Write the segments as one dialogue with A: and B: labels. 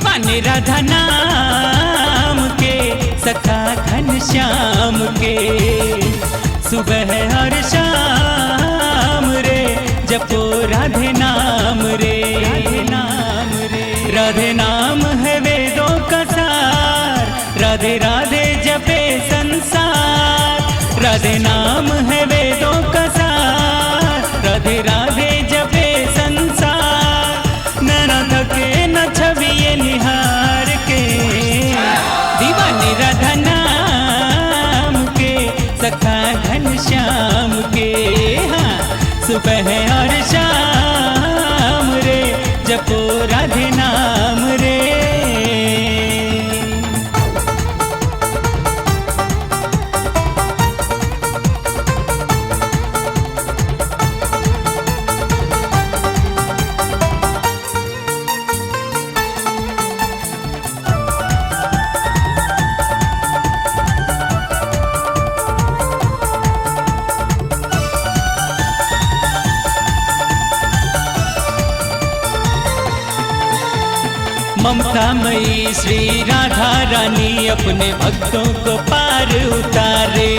A: दीवाने राधा नाम के, सखा घनश्याम के। सुबह और शाम रे जपो राधे नाम रे, राधे नाम रे। राधे नाम है वेदों का सार, राधे राधे जपे संसार। राधे नाम है वेदों का सार, राधे राधे जपे संसार। न थके न छवि ये निहार के, दीवाने राधा नाम के, सखा घनश्याम के। हाँ, सुबह और शाम रे जपो राधे नाम रे। ममता मई श्री राधा रानी अपने भक्तों को पार उतारे।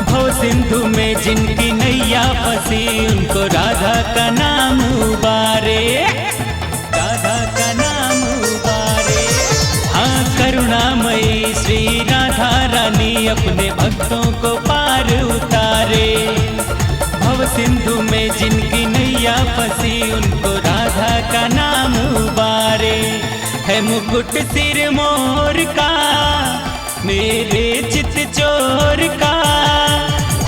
A: भव सिंधु में जिनकी नैया फंसी, उनको राधा का नाम उबारे, राधा का नाम उबारे। हाँ, करुणामयी श्री राधा रानी अपने भक्तों को पार उतारे। भव सिंधु में जिनकी नैया फंसी, उनको राधा का नाम उबारे। है मुकुट सिर मोर का मेरे चित चोर का,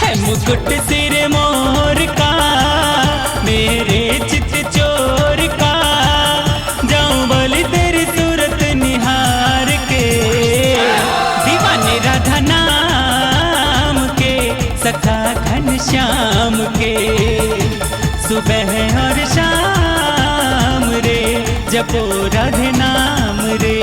A: है मुकुट सिर मोर का मेरे चित चोर का। जाऊं बोली तेरी सूरत निहार के, दीवाने राधा नाम के, सखा घनश्याम के। सुबह और शाम रे जपो राधे नाम रे।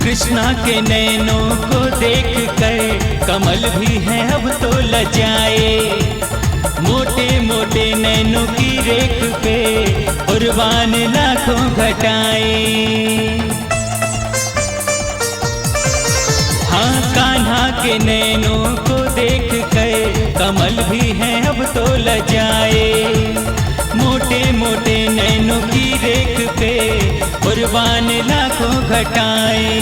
A: कृष्णा के नैनों को देख कर कमल भी है अब तो लजाए। मोटे मोटे नैनों की रेख पे कुर्बान लाखों घटाए। हाँ, कान्हा के नैनों को देख कर कमल भी है अब तो लजाए। मोटे मोटे नैनों की रेख पे कुर्बान लाखों घटाए।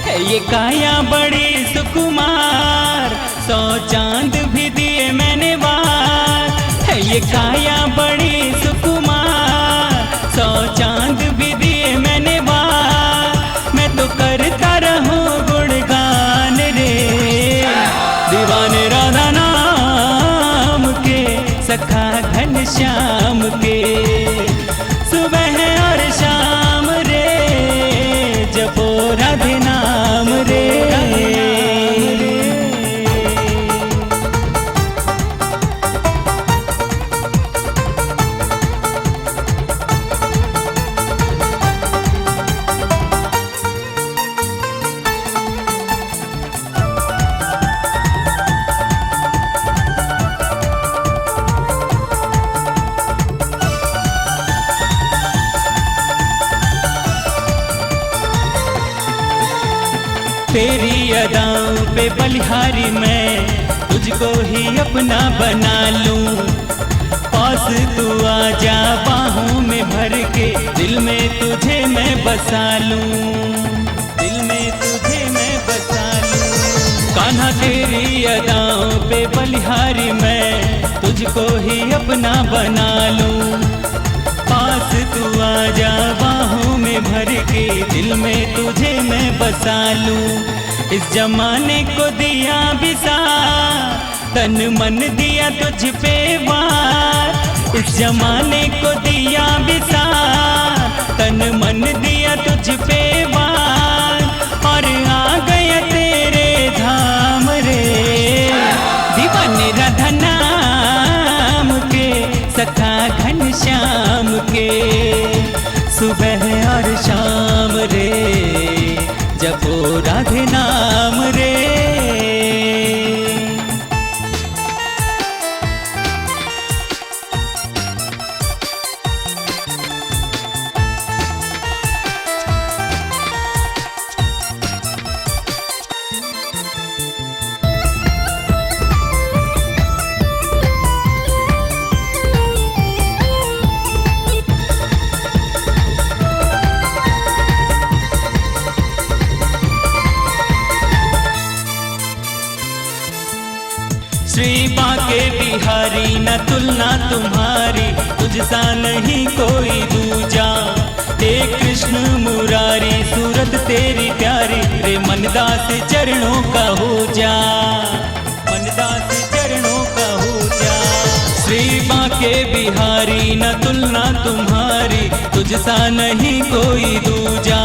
A: है ये काया बड़ी सुकुमार, 100 चांद भी दिए मैंने वार। है ये काया बड़ी सुकुमार, 100 चांद भी दिए मैंने वार। मैं तो करता रहूं गुणगान रे, दीवाने राधा नाम के, सखा घनश्याम के। सुबह और शाम रे जपो राधे नाम रे, राधे नाम रे। तेरी अदाओं पे बलिहारी मैं तुझको ही अपना बना लूं। पास तू आजा बाहों में भर के, दिल में तुझे मैं बसा लूं, दिल में तुझे मैं बसा लूं। कान्हा तेरी अदाओं पे बलिहारी मैं तुझको ही अपना बना लूं। पास तू आजा बाहों में भर के, दिल में तुझे मैं बसा लूं। इस जमाने को दिया बिसार, तन मन दिया तुझ पे वार। इस जमाने को दिया बिसार, सुबह और शाम रे जपो राधे नाम रे। श्री बांके बिहारी न तुलना तुम्हारी, तुझसा नहीं कोई दूजा। हे कृष्ण मुरारी सूरत तेरी प्यारी, रे मनदास चरणों का हो जा, मनदास चरणों का हो जा। श्री बांके बिहारी न तुलना तुम्हारी, तुझसा नहीं कोई दूजा।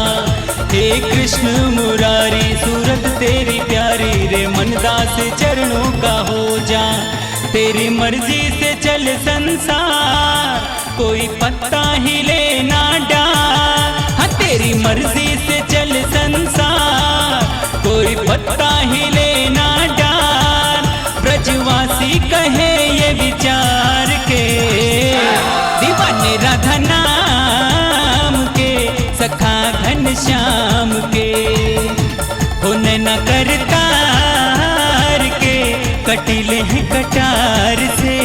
A: हे कृष्ण मुरारी सूरत तेरी प्यारी, रे मनदास चरणों का हो जा। तेरी मर्जी से चल संसार, कोई पत्ता ही लेना डाल। हाँ तेरी मर्जी से चल संसार, कोई पत्ता ही लेना डाल। ब्रजवासी कहे ये विचार के, दीवाने राधा नाम के, सखा घन श्याम के। हो नैना करतार के, कटीले हैं कटार से।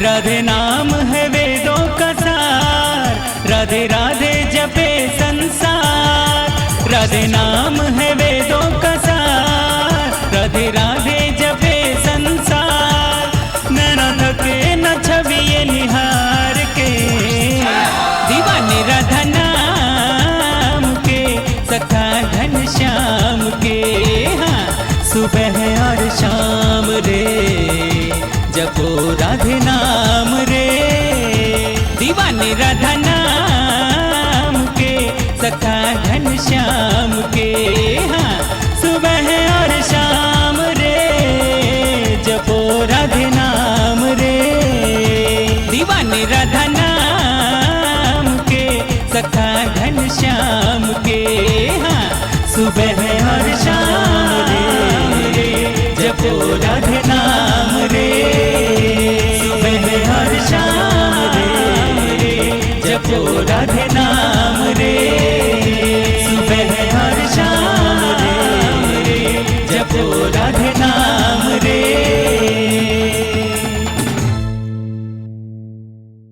A: राधे नाम है वेदों का सार, राधे राधे जपे संसार। राधे नाम है वेदों का सार, राधे राधे जपे संसार। नैना थके न छवि ये निहार के, दीवाने राधा नाम के, सखा घन श्याम के। हाँ सुबह और शाम रे जपो राधे नाम रे, दीवाने राधा नाम के, सखा घन श्याम के। हाँ सुबह और शाम रे जपो राधे नाम।